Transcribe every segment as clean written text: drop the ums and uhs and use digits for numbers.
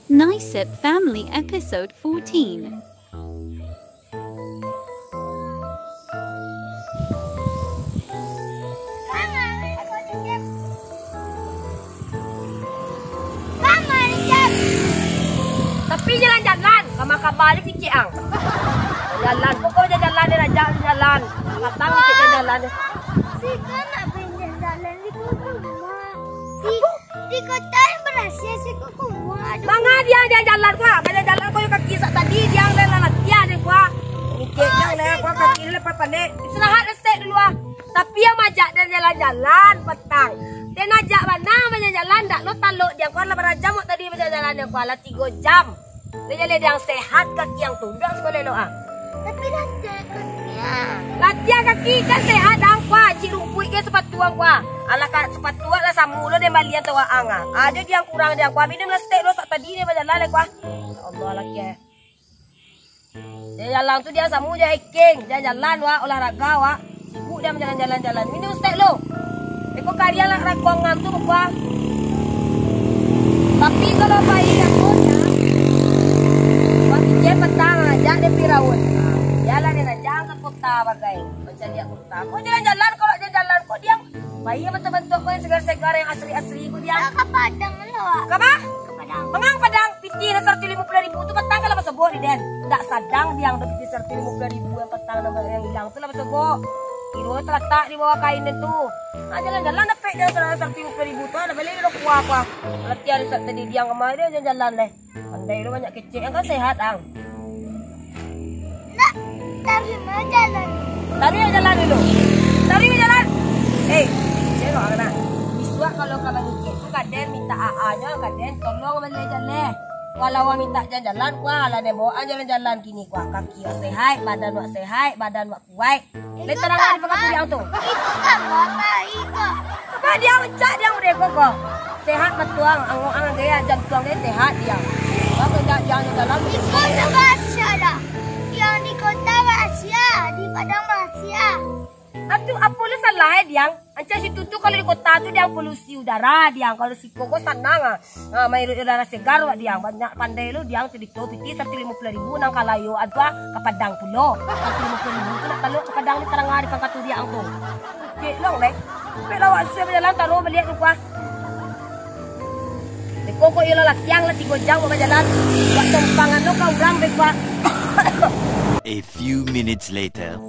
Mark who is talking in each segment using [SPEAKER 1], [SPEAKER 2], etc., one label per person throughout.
[SPEAKER 1] Nicep Family Episode 14.
[SPEAKER 2] Tapi jalan-jalan, kamar balik ni Cik Ang. Jalan, pokoknya jalan dia jalan. Matang Cik jalan.
[SPEAKER 3] Sika nak pinjam jalan di rumah. Di kota yang berhasil sika rumah.
[SPEAKER 2] Manga dia jalan kuah, jalan kau yang kaki sak tadi dia jalan dia dia kuah. Cik yang leh kuah kaki lepas pandai. Istirahat restek dulu ah. Tapi yang majak dan jalan-jalan petang. Dia najak mana jalan dak lo taluk dia kuah lah berjam tadi jalan yang kuah lah 3 jam. Dia jalan yang sehat kaki yang tunduk sekolah lo ah.
[SPEAKER 3] Tapi latihan kakinya.
[SPEAKER 2] Latihan kaki kan sehat ang kuah. Cik rumput ke sepatu ang kuah. Alah kat sepatu lah samu lo dia balian tawa ang ah. Ada dia yang kurang dia kuah. Minum lah steak lo sak tadi dia berjalan le kuah. Allah lagi eh. Dia jalan tu dia samu dia hiking. Dia jalan wah olahraga wah. Sibuk dia jalan-jalan. Minum steak lo. Eko karya lah rakongan tu kuah. Tapi kalau bayi aku ya. Dia petang aja dia pirawun. Jalan dia nak jangan ke kota bagai. Macam dia kota. Kau jalan-jalan kalau dia jalan kau diam. Bayi bentuk-bentuk kau yang segar-segar yang asli-asli kau diam.
[SPEAKER 3] Ke Padang lo.
[SPEAKER 2] Apa?
[SPEAKER 3] Ke Padang.
[SPEAKER 2] Mengang Padang piti 150.000 tu petang kalau sebut di den. Tak sadang dia yang piti 150.000 yang petang nama yang hilang tu lah sebut. Kira terletak di bawah kain itu. Nah, jalan-jalan dapat dia 150.000 tu. Ada balik dia kuah-kuah. Latihan tadi dia kemarin dia jalan leh. Pandai lu banyak kecil yang kan sehat ang.
[SPEAKER 3] Nak tapi mau jalan.
[SPEAKER 2] Tadi jalan dulu. Tadi jalan. Saya nak kena. Iswa kalau kamu ngicip tu kaden minta AA-nya kaden tolong balik jalan. Kalau awak minta jalan kuah lah demo jalan-jalan kini kuah kaki wak sehat, badan wak sehat, badan wak kuat. Let terang di pengatur dia tu.
[SPEAKER 3] Itu apa itu?
[SPEAKER 2] Apa dia mencak dia mereka kok. Sehat betuang, ang gaya jantung dia sehat dia. Aku jangan jalan.
[SPEAKER 3] Di kota Malaysia dah. Yang di kota Malaysia, di Padang Malaysia.
[SPEAKER 2] Atu apa lu salah dia? Ancak situ tu kalau di kota tu dia polusi udara dia. Kalau si koko sanang main udara segar wak dia. Banyak pandai lu dia sedikit piti 150.000 nang kalayo adwa ke Padang pulo. 150.000 tu nak taluk ke Padang ni terang di pangkat tu dia tu. Cik long lek. Pela wak saya berjalan taruh beliak tu kuah. Koko ilo latihan lah 3 jam berjalan. Buat tempangan lo kau urang bekwa.
[SPEAKER 4] A few minutes later.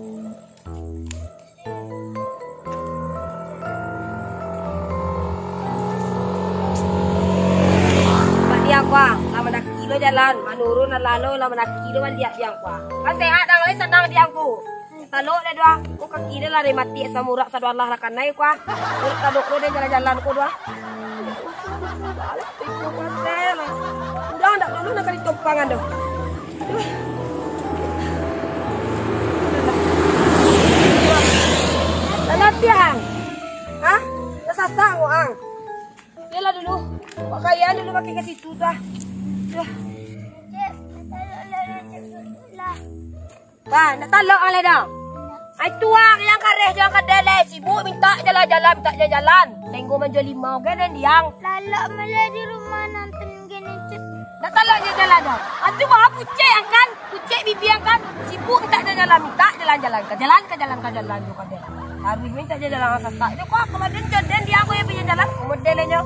[SPEAKER 4] Dia kuah, lama nak kilo jalan, menurun lalu lama nak kilo dia kuah. Kan sehat dah lain senang dia aku. Taluk dia dua, ku kaki dia lari mati samurak sadar lah rakan naik kuah. Urut taluk dia jalan-jalan ku dua. Udah ndak dulu nak kali tumpangan dah. Latihan. Hah? Sasang ang. Yalah dulu. Pakaian dulu pakai ke situ dah.
[SPEAKER 3] Cik, lah.
[SPEAKER 2] Bah, nak taluk oleh dah. Ai tuang yang kareh jangan kadele sibuk minta jalan-jalan. Tengok menjual 5 kan diang.
[SPEAKER 3] Lalak malah di rumah nonton gini cik.
[SPEAKER 2] Nak taluk je jalan dah. Atu bah pucik yang kan? Pucik bibi yang kan? Sibuk minta jalan minta jalan-jalan ke jalan tu kadeh. Harus minta jalan sasak. Dia kau kemudian jalan dia aku yang punya jalan. Modelnya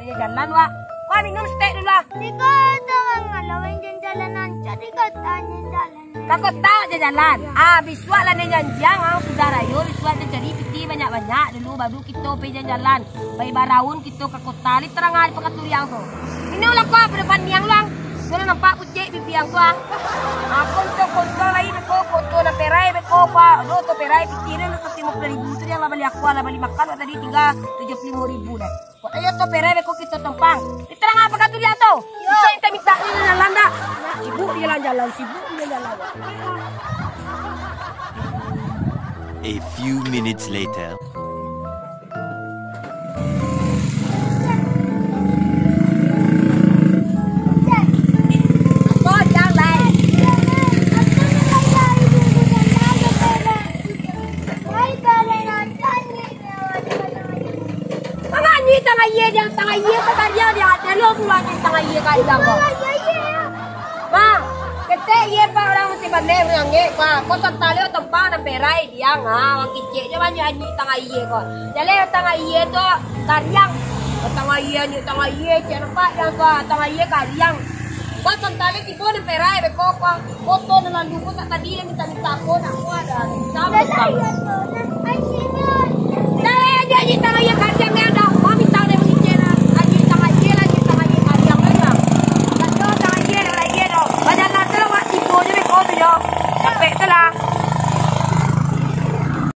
[SPEAKER 2] punya jalan wak. Kau minum steak dulu lah.
[SPEAKER 3] Di kota ngalawain jalan ancak di kotanya jalan.
[SPEAKER 2] Kau kota je jalan. Biswak lah dia janjiang sudah rayu. Biswak dia cari piti banyak-banyak dulu. Baru kita pergi jalan. Bayi baraun kita ke kota. Li terang ada pengatur yang tu. Minum lah kau pada pandang lang. Kau nampak pucik pipi yang tu. Aku untuk kontrol lagi. Aku foto nak perai. Aku pak. Aduh tu perai piti dia. 150.000 tu yang lah beli aku. Lah beli makan. Tadi tinggal 75.000 dah. Kau ayo tu perai. Aku kita tempang. Li terang apa pengatur yang tu. Bisa minta ni jalan dah. Sibuk dia jalan-jalan.
[SPEAKER 4] A few minutes later.
[SPEAKER 2] Tengah ye dia tengah ye kata dia ada lo pulang tengah ye kali dah kau.
[SPEAKER 4] Te iya pa orang mesti pandai menyanyi pa. Ko santale o tempa na perai dia nga. Wang kicik je banyak anyi tengah iya ko. Jale tengah iya tu karyang. Tengah iya ni tengah iya cik nampak yang ko tengah iya karyang. Ko santale tibo na perai be ko ko. Foto na landu ko sa tadi minta-minta ko na ko ada. Sama.
[SPEAKER 3] Dala yan mo. Ay,